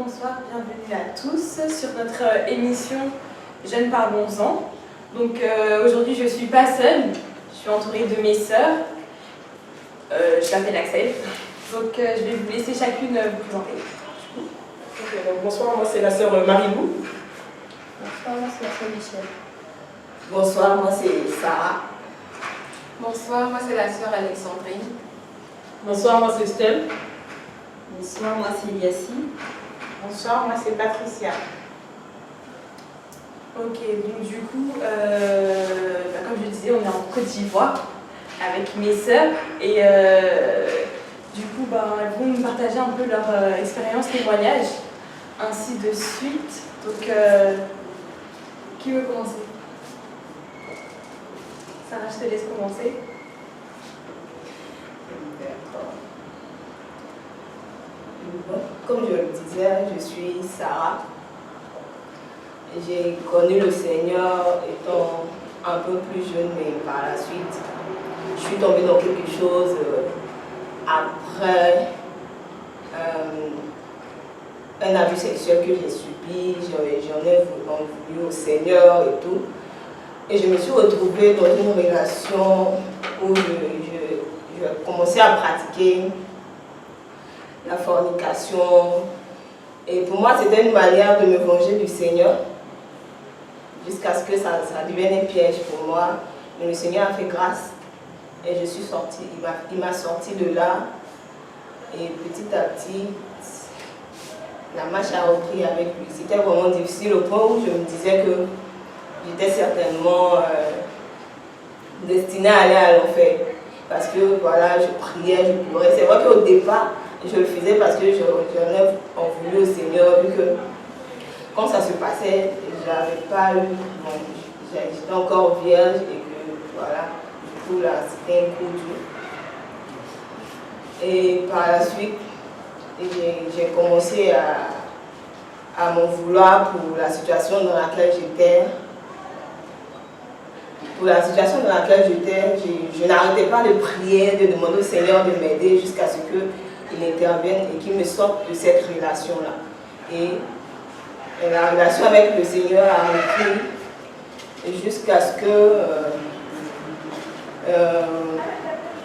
bonsoir, bienvenue à tous sur notre émission Jeunes Parlons-en. Donc aujourd'hui je ne suis pas seule, je suis entourée de mes sœurs. Je m'appelle Axel, donc je vais vous laisser chacune vous présenter. Donc, bonsoir, moi c'est la sœur Marie-Lou. Bonsoir, moi c'est la sœur Michel. Bonsoir, moi c'est Sarah. Bonsoir, moi c'est la sœur Alexandrine. Bonsoir, moi c'est Estelle. Bonsoir, moi c'est Yassi. Bonsoir, moi c'est Patricia. Ok, donc du coup, comme je disais, on est en Côte d'Ivoire avec mes sœurs et du coup, elles vont nous partager un peu leur expérience, témoignage, ainsi de suite. Donc, qui veut commencer? Sarah, je te laisse commencer. D'accord. Bon, comme je le disais, je suis Sarah. J'ai connu le Seigneur étant un peu plus jeune, mais par la suite, je suis tombée dans quelque chose après un abus sexuel que j'ai subi. J'en ai voulu au Seigneur et tout. Et je me suis retrouvée dans une relation où je commençais à pratiquer la fornication. Et pour moi, c'était une manière de me venger du Seigneur, jusqu'à ce que ça devienne un piège pour moi. Mais le Seigneur a fait grâce et je suis sortie. Il m'a sorti de là. Et petit à petit, la marche a repris avec lui. C'était vraiment difficile au point où je me disais que j'étais certainement destinée à aller à l'enfer. Parce que voilà, je priais, je pleurais. C'est vrai qu'au départ, je le faisais parce que j'en ai voulu au Seigneur, vu que quand ça se passait, j'avais pas eu, j'étais encore vierge et que voilà, du coup là, c'était un coup dur. Et par la suite, j'ai commencé à m'en vouloir pour la situation dans laquelle j'étais. Pour la situation dans laquelle j'étais, je n'arrêtais pas de prier, de demander au Seigneur de m'aider jusqu'à ce qu'il intervienne et qu'il me sorte de cette relation-là. Et la relation avec le Seigneur a repris jusqu'à ce que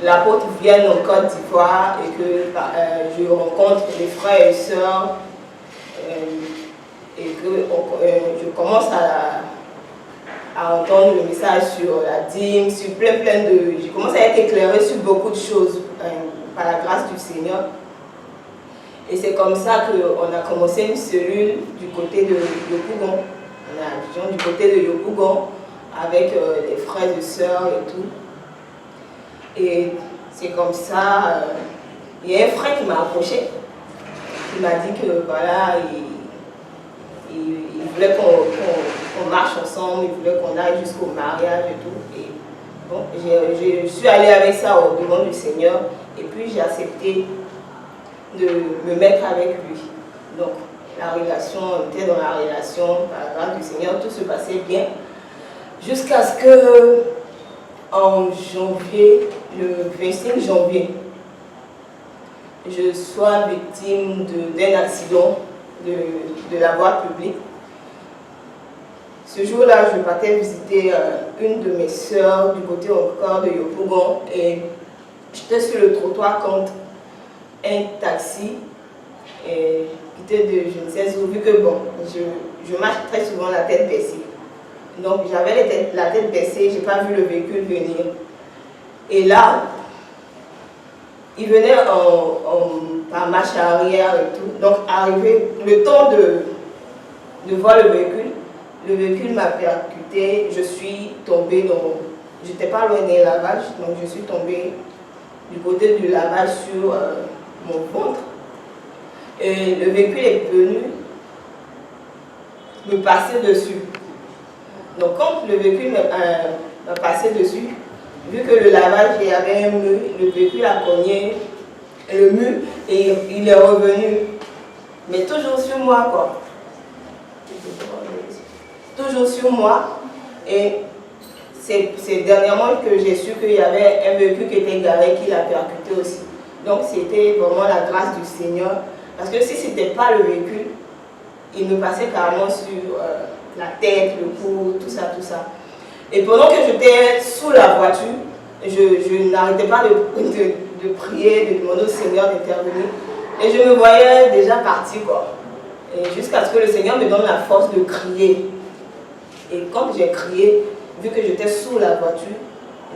l'apôtre vienne en Côte d'Ivoire et que je rencontre les frères et sœurs et que je commence à entendre le message sur la dîme, sur plein de... J'ai commencé à être éclairée sur beaucoup de choses par la grâce du Seigneur. Et c'est comme ça qu'on a commencé une cellule du côté de Yopougon. On a du côté de Yopougon avec les frères et sœurs et tout. Et c'est comme ça, il y a un frère qui m'a approché, qui m'a dit que voilà, il voulait qu'on marche ensemble, il voulait qu'on aille jusqu'au mariage et tout. Et bon, je suis allée avec ça au devant du Seigneur et puis j'ai accepté de me mettre avec lui. Donc la relation, on était dans la relation, par la grâce du Seigneur, tout se passait bien. Jusqu'à ce que en janvier, le 25 janvier, je sois victime d'un accident de la voie publique. Ce jour-là, je partais visiter une de mes sœurs du côté encore de Yopougon et j'étais sur le trottoir quand un taxi qui était de je ne sais où, vu que bon, je marche très souvent la tête baissée. Donc j'avais la tête baissée, je n'ai pas vu le véhicule venir. Et là, il venait par marche arrière et tout. Donc arrivé, le temps de voir le véhicule m'a percuté, je suis tombée dans... Je n'étais pas loin des lavages, donc je suis tombée du côté du lavage sur mon ventre. Et le véhicule est venu me passer dessus. Donc quand le véhicule m'a passé dessus, vu que le lavage, il y avait un mur, le véhicule a cogné le mur et il est revenu. Mais toujours sur moi, quoi. Toujours sur moi. Et c'est dernièrement que j'ai su qu'il y avait un véhicule qui était garé qui l'a percuté aussi. Donc c'était vraiment la grâce du Seigneur. Parce que si ce n'était pas le véhicule, il me passait carrément sur la tête, le cou, tout ça, tout ça. Et pendant que j'étais sous la voiture, je n'arrêtais pas de prier, de demander au Seigneur d'intervenir. Et je me voyais déjà partie, quoi. Et jusqu'à ce que le Seigneur me donne la force de crier. Et quand j'ai crié, vu que j'étais sous la voiture,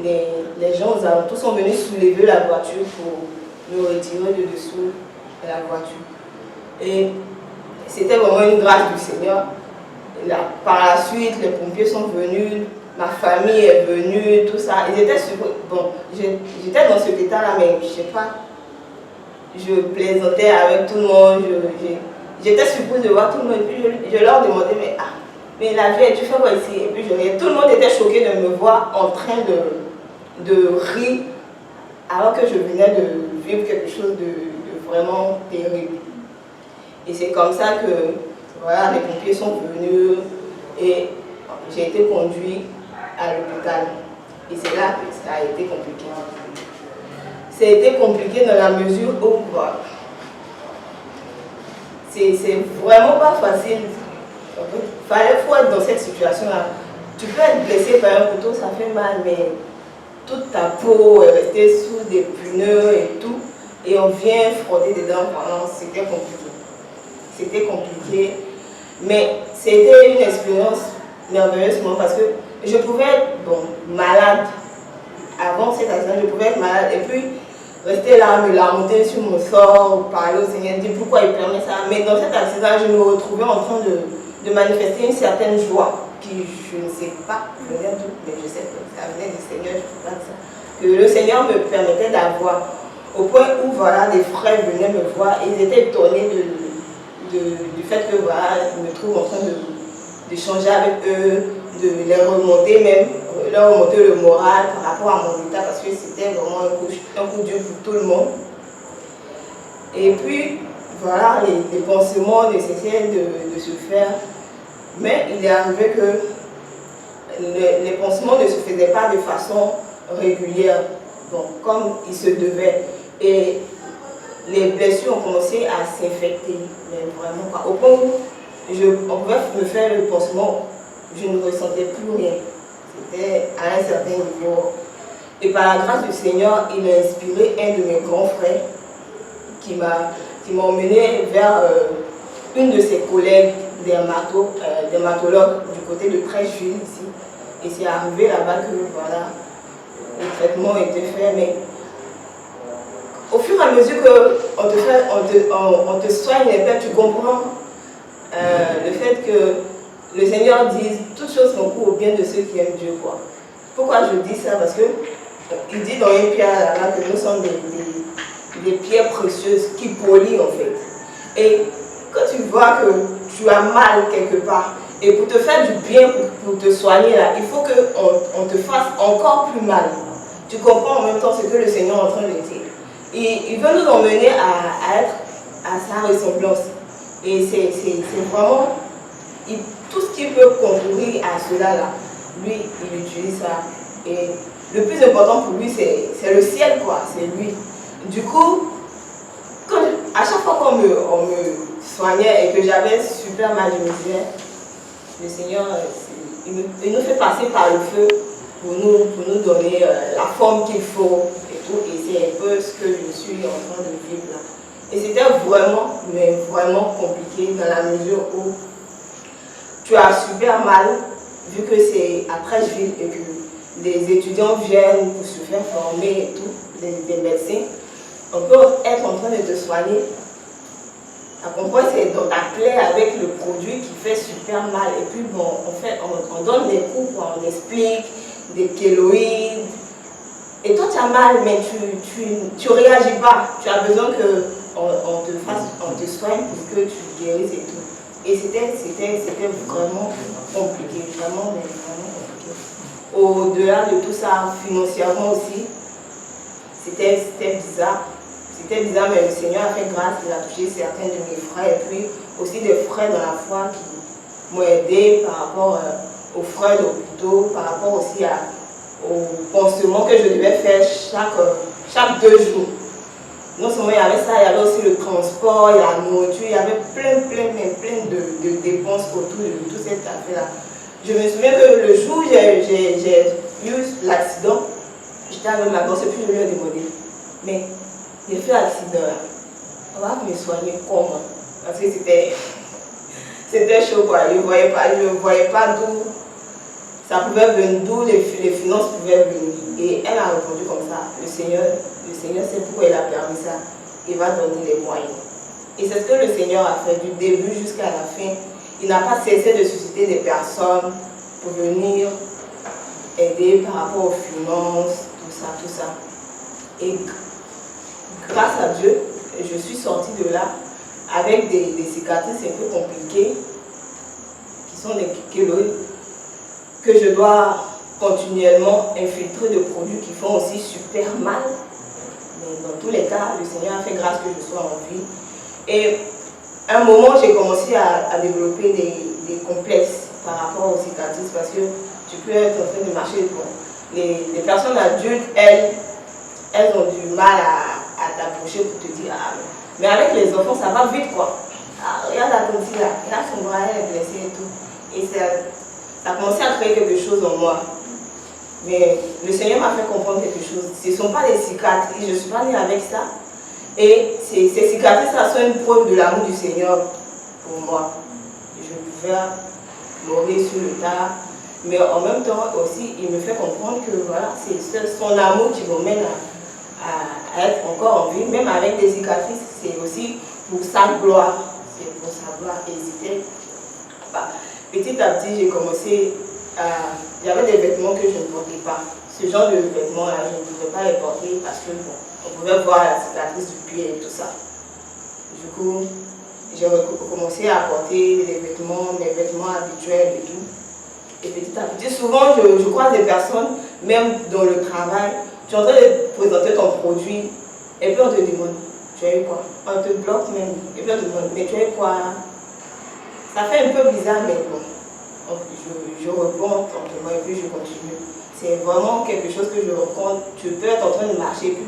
les gens aux alentours sont venus soulever la voiture pour me retirer de dessous de la voiture. Et c'était vraiment une grâce du Seigneur. Et là, par la suite, les pompiers sont venus, ma famille est venue, tout ça. Ils étaient bon, j'étais dans cet état-là, mais je ne sais pas, je plaisantais avec tout le monde, j'étais surprise de voir tout le monde. Et puis je leur demandais, mais la vie, tu fais quoi ici? Et puis tout le monde était choqué de me voir en train de rire, alors que je venais de vivre quelque chose de vraiment terrible. Et c'est comme ça que voilà, les pompiers sont venus et j'ai été conduit à l'hôpital. Et c'est là que ça a été compliqué. Ça a été compliqué dans la mesure où voilà, c'est vraiment pas facile. Il faut être dans cette situation-là. Tu peux être blessé par un couteau, ça fait mal, mais toute ta peau est restée sous des pneus et tout. Et on vient frotter dedans pendant. C'était compliqué. C'était compliqué. Mais c'était une expérience merveilleuse parce que je pouvais être malade. Avant cet accident, je pouvais être malade. Et puis, rester là, me lamenter sur mon sort, parler au Seigneur, dire pourquoi il permet ça. Mais dans cet accident, je me retrouvais en train de manifester une certaine joie qui, je ne sais pas, venait d'où, mais je sais que ça venait du Seigneur, je ne sais pas de ça. Que le Seigneur me permettait d'avoir, au point où voilà, des frères venaient me voir, ils étaient étonnés du fait que voilà, je me trouve en train d'échanger avec eux, de les remonter même, leur remonter le moral par rapport à mon état, parce que c'était vraiment un coup dur pour tout le monde. Et puis, voilà, les pansements nécessaires de se faire. Mais il est arrivé que les pansements ne se faisaient pas de façon régulière, donc comme il se devait. Et les blessures ont commencé à s'infecter, mais vraiment pas. Au point où on pouvait me faire le pansement, je ne ressentais plus rien. C'était à un certain niveau. Et par la grâce du Seigneur, il a inspiré un de mes grands frères qui m'a emmené vers une de ses collègues dermatologue du côté de Trècheville ici. Et c'est arrivé là-bas que voilà, le traitement était fait. Mais au fur et à mesure qu'on te soigne, tu comprends le fait que le Seigneur dit toutes choses concourent au bien de ceux qui aiment Dieu, quoi. Pourquoi je dis ça? Parce que il dit dans une pierre là que nous sommes des pierres précieuses qui polissent en fait. Et quand tu vois que tu as mal quelque part, et pour te faire du bien, pour te soigner là, il faut qu'on te fasse encore plus mal. Tu comprends en même temps ce que le Seigneur est en train de dire. Et il veut nous emmener à être à sa ressemblance. Et c'est vraiment tout ce qui peut concourir à cela là, lui, il utilise ça. Et le plus important pour lui, c'est le ciel, quoi, c'est lui. Du coup, à chaque fois qu'on me soignait et que j'avais super mal, je me disais, le Seigneur, il nous fait passer par le feu pour nous donner la forme qu'il faut et tout. Et c'est un peu ce que je suis en train de vivre là. Et c'était vraiment, mais vraiment compliqué dans la mesure où tu as super mal, vu que c'est à Trècheville et que des étudiants viennent pour se faire former et tout, des médecins. On peut être en train de te soigner. À comprendre, c'est dans ta plaie avec le produit qui fait super mal. Et puis bon, on donne des coups, on explique, des kéloïdes. Et toi, tu as mal, mais tu réagis pas. Tu as besoin qu'on te soigne pour que tu guérisses et tout. Et c'était vraiment compliqué, vraiment compliqué. Au-delà de tout ça, financièrement aussi, c'était bizarre. C'était bizarre, mais le Seigneur a fait grâce, il a touché certains de mes frères, et puis aussi des frères dans la foi qui m'ont aidé par rapport aux frères d'hôpitaux, par rapport aussi aux pansements que je devais faire chaque 2 jours. non seulement il y avait ça, il y avait aussi le transport, il y a la nourriture, il y avait plein de dépenses autour de toute cette affaire-là. Je me souviens que le jour où j'ai eu l'accident, j'étais avec ma gosse et puis je lui ai demandé, mais j'ai fait l'accident là, on va me soigner comment? Parce que c'était chaud quoi, je ne voyais pas d'où ça pouvait venir, d'où les finances pouvaient venir. Et elle a répondu comme ça, le Seigneur sait pourquoi il a permis ça, il va donner les moyens. Et c'est ce que le Seigneur a fait du début jusqu'à la fin. Il n'a pas cessé de susciter des personnes pour venir aider par rapport aux finances, tout ça. Et grâce à Dieu, je suis sortie de là avec des cicatrices un peu compliquées, qui sont des kéloïdes, que je dois continuellement infiltrer de produits qui font aussi super mal. Mais dans tous les cas, le Seigneur a fait grâce que je sois en vie. Et à un moment, j'ai commencé à développer des complexes par rapport aux cicatrices parce que tu peux être en train de marcher. Bon, les personnes adultes, elles ont du mal à t'approcher pour te dire ah, mais avec les enfants, ça va vite quoi. Ah, regarde la tante là, regarde son bras, elle est blessée et tout. Et ça a commencé à créer quelque chose en moi. Mais le Seigneur m'a fait comprendre quelque chose. Ce ne sont pas des cicatrices, je ne suis pas née avec ça. Et ces cicatrices-là sont une preuve de l'amour du Seigneur pour moi. Je pouvais mourir sur le tas. Mais en même temps aussi, il me fait comprendre que voilà, c'est son amour qui m'emmène à être encore en vie. Même avec des cicatrices, c'est aussi pour sa gloire. C'est pour sa gloire. Et c'était... Petit à petit, j'ai commencé à... Il y avait des vêtements que je ne portais pas. Ce genre de vêtements-là, je ne pouvais pas les porter parce que bon, on pouvait voir la cicatrice du pied et tout ça. Du coup, j'ai commencé à porter mes vêtements habituels et tout. Et petit à petit, souvent je croise des personnes, même dans le travail, tu es en train de présenter ton produit et puis on te demande, tu as eu quoi? On te bloque même, et puis on te demande, mais tu as eu quoi? Ça fait un peu bizarre, mais bon, je réponds tranquillement et puis je continue. C'est vraiment quelque chose que je rencontre. Tu peux être en train de marcher, puis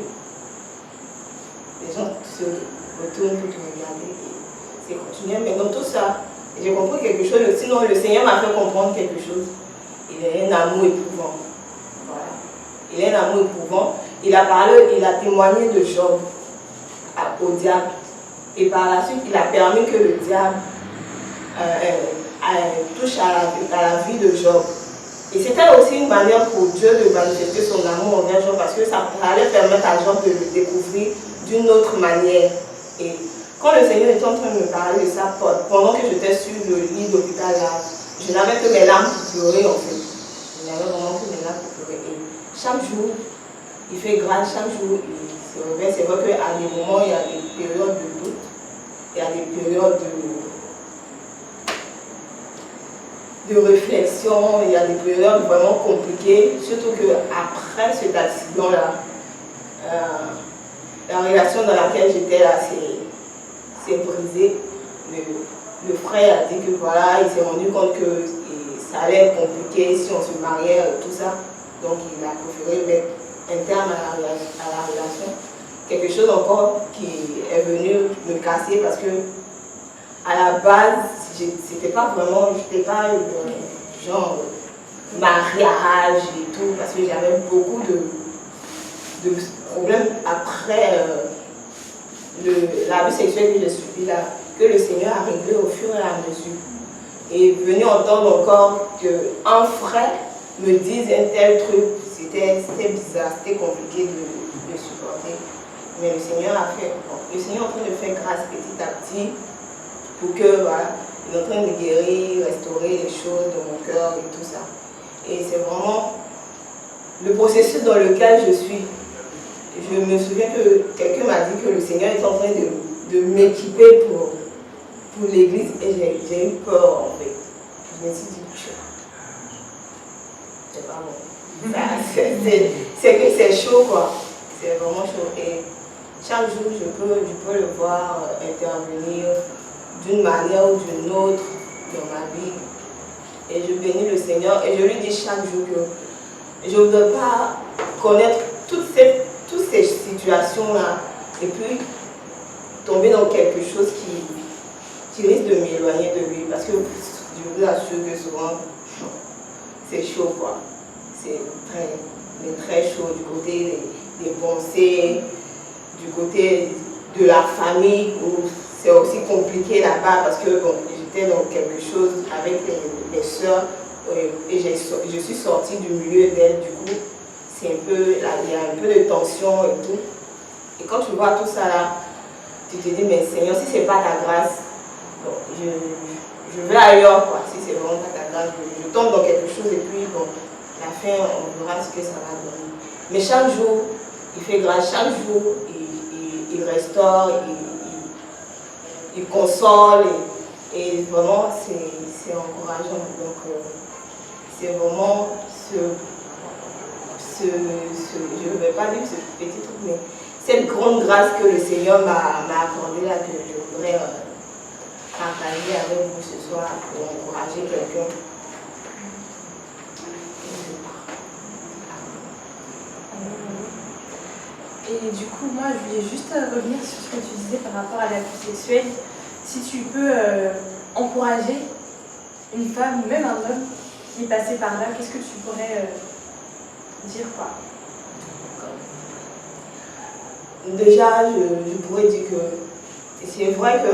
les gens se retournent pour te regarder et c'est continuel. Mais dans tout ça, j'ai compris quelque chose. Sinon, le Seigneur m'a fait comprendre quelque chose. Il est un amour éprouvant. Voilà. Il est un amour éprouvant. Il a témoigné de Job au diable. Et par la suite, il a permis que le diable touche à la vie de Job. Et c'était aussi une manière pour Dieu de manifester son amour envers Job parce que ça allait permettre à Job de le découvrir d'une autre manière. Et quand le Seigneur était en train de me parler de ça, pendant que j'étais sur le lit d'hôpital là, je n'avais que mes larmes pour pleurer en fait. Je n'avais vraiment que mes larmes pour pleurer. Et chaque jour, il fait grâce, chaque jour, il se réveille. C'est vrai qu'à des moments, il y a des périodes de doute, il y a des périodes de réflexion, il y a des périodes vraiment compliquées, surtout qu'après cet accident-là, la relation dans laquelle j'étais là s'est brisée. Le frère a dit que voilà, il s'est rendu compte que ça allait être compliqué si on se mariait et tout ça. Donc il a préféré mettre un terme à la relation. Quelque chose encore qui est venu me casser parce que à la base, c'était pas vraiment, j'étais pas genre mariage et tout, parce que j'avais beaucoup de problèmes après l'abus sexuel que j'ai subi là, que le Seigneur a réglé au fur et à mesure. Et venu entendre encore qu'un frère me dise un tel truc, c'était bizarre, c'était compliqué de supporter. Mais le Seigneur a fait, le Seigneur est en train de faire grâce petit à petit pour que, voilà, il est en train de guérir, restaurer les choses dans mon cœur et tout ça. Et c'est vraiment le processus dans lequel je suis. Je me souviens que quelqu'un m'a dit que le Seigneur est en train de m'équiper pour l'église et j'ai eu peur en fait. Je me suis dit, c'est pas bon. C'est que c'est chaud quoi. C'est vraiment chaud. Et chaque jour, je peux le voir intervenir d'une manière ou d'une autre dans ma vie. Et je bénis le Seigneur et je lui dis chaque jour que je ne voudrais pas connaître toutes ces situations-là. et puis tomber dans quelque chose qui risque de m'éloigner de lui, parce que je vous assure que souvent, c'est chaud, quoi. C'est très chaud du côté des pensées, du côté de la famille, où c'est aussi compliqué là-bas, parce que bon, j'étais dans quelque chose avec mes soeurs, et je suis sortie du milieu d'elle, du coup, c'est un peu, là, il y a un peu de tension et tout. Et quand tu vois tout ça là, tu te dis, mais Seigneur, si c'est pas ta grâce, bon, je vais ailleurs, quoi. Si c'est vraiment pas ta grâce, je tombe dans quelque chose et puis, bon, la fin, on verra ce que ça va donner. Mais chaque jour, il fait grâce, chaque jour, il restaure, il console, et vraiment, c'est encourageant. Donc, c'est vraiment je ne vais pas dire ce petit truc, mais cette grande grâce que le Seigneur m'a accordée là, que je voudrais partager avec vous ce soir pour encourager quelqu'un. Et du coup, moi, je voulais juste revenir sur ce que tu disais par rapport à l'abus sexuel. Si tu peux encourager une femme ou même un homme qui est passé par là, qu'est-ce que tu pourrais dire, quoi? Déjà, je pourrais dire que c'est vrai que,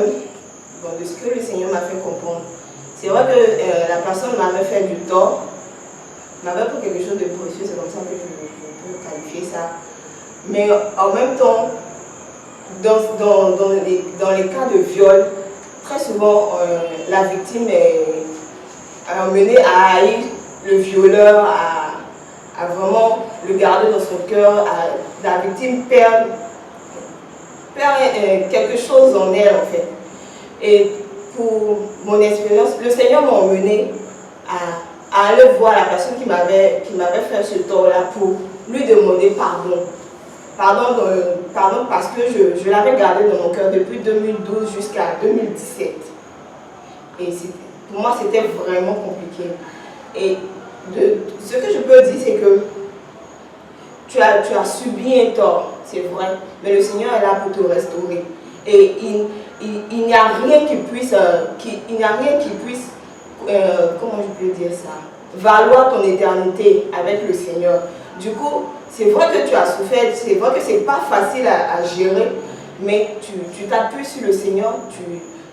bon, de ce que le Seigneur m'a fait comprendre, c'est vrai que la personne m'avait fait du tort, m'avait pris quelque chose de précieux, c'est comme ça que je peux qualifier ça. Mais en même temps, dans les cas de viol, très souvent, la victime est amenée à haïr le violeur, à vraiment le garder dans son cœur. La victime perd quelque chose en elle, en fait. Et pour mon expérience, le Seigneur m'a emmené à aller voir la personne qui m'avait fait ce tort-là pour lui demander pardon. Pardon parce que je l'avais gardé dans mon cœur depuis 2012 jusqu'à 2017. Et pour moi, c'était vraiment compliqué. Et ce que je peux dire, c'est que tu as subi un tort, c'est vrai, mais le Seigneur est là pour te restaurer. Et il n'y a rien qui puisse, comment je peux dire ça, valoir ton éternité avec le Seigneur. Du coup, c'est vrai que tu as souffert, c'est vrai que c'est pas facile à gérer, mais tu t'appuies sur le Seigneur,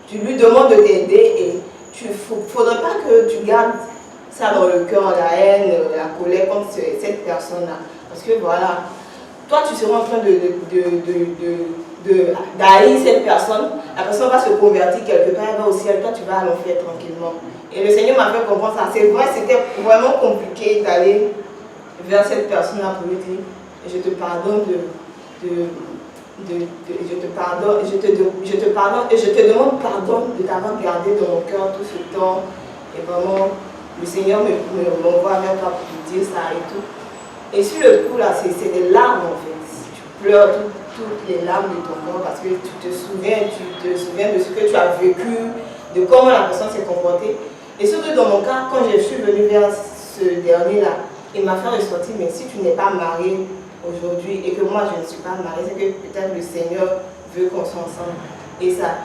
tu lui demandes de t'aider et il ne faudrait pas que tu gardes ça dans le cœur, la haine, la colère contre cette personne-là. Parce que voilà, toi tu seras en train d'haïr cette personne, la personne va se convertir quelque part, elle va au ciel, toi tu vas à l'enfer tranquillement. Et le Seigneur m'a fait comprendre ça. C'est vrai, c'était vraiment compliqué d'aller vers cette personne-là pour lui dire, je te pardonne je te pardonne et je te demande pardon de t'avoir gardé dans mon cœur tout ce temps. Et vraiment, le Seigneur m'envoie vers toi pour te dire ça et tout. Et sur le coup là, c'est des larmes en fait. Tu pleures toutes les larmes de ton corps parce que tu te souviens de ce que tu as vécu, de comment la personne s'est comportée. Et surtout dans mon cas, quand je suis venue vers ce dernier-là, il m'a fait ressortir, mais si tu n'es pas marié aujourd'hui et que moi je ne suis pas mariée, c'est que peut-être le Seigneur veut qu'on soit ensemble. Et ça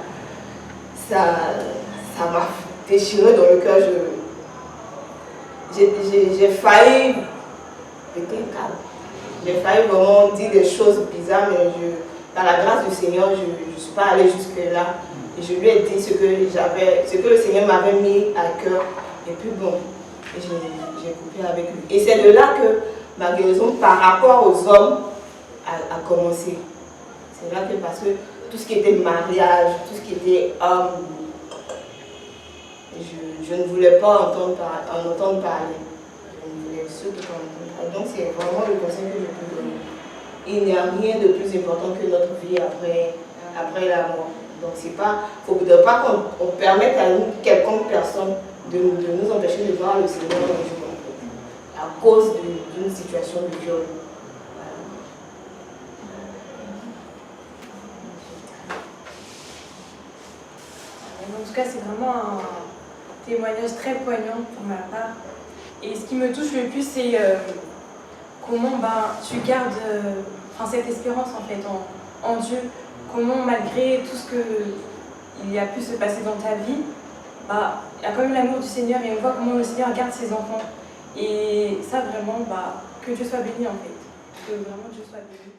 m'a déchiré dans le cœur. J'ai failli péter un câble. J'ai failli vraiment dire des choses bizarres, mais par la grâce du Seigneur, je ne suis pas allée jusque-là. Et je lui ai dit ce que le Seigneur m'avait mis à cœur. Et puis bon, j'ai coupé avec lui. Et c'est de là que ma guérison par rapport aux hommes a commencé. C'est là que, parce que tout ce qui était mariage, tout ce qui était homme, je ne voulais pas en entendre parler. Je ne voulais surtout pas en entendre parler. Donc c'est vraiment le conseil que je peux donner. Il n'y a rien de plus important que notre vie après la mort. Donc il ne faudrait pas qu'on permette à quelconque personne de nous empêcher de voir le Seigneur un jour, à cause d'une situation de viol. En tout cas, c'est vraiment un témoignage très poignant pour ma part. Et ce qui me touche le plus, c'est comment tu gardes cette espérance en fait en Dieu, comment malgré tout ce qu'il y a pu se passer dans ta vie, bah, il y a quand même l'amour du Seigneur et on voit comment le Seigneur garde ses enfants. Et ça vraiment, bah, que Dieu soit béni en fait. Que vraiment Dieu soit béni.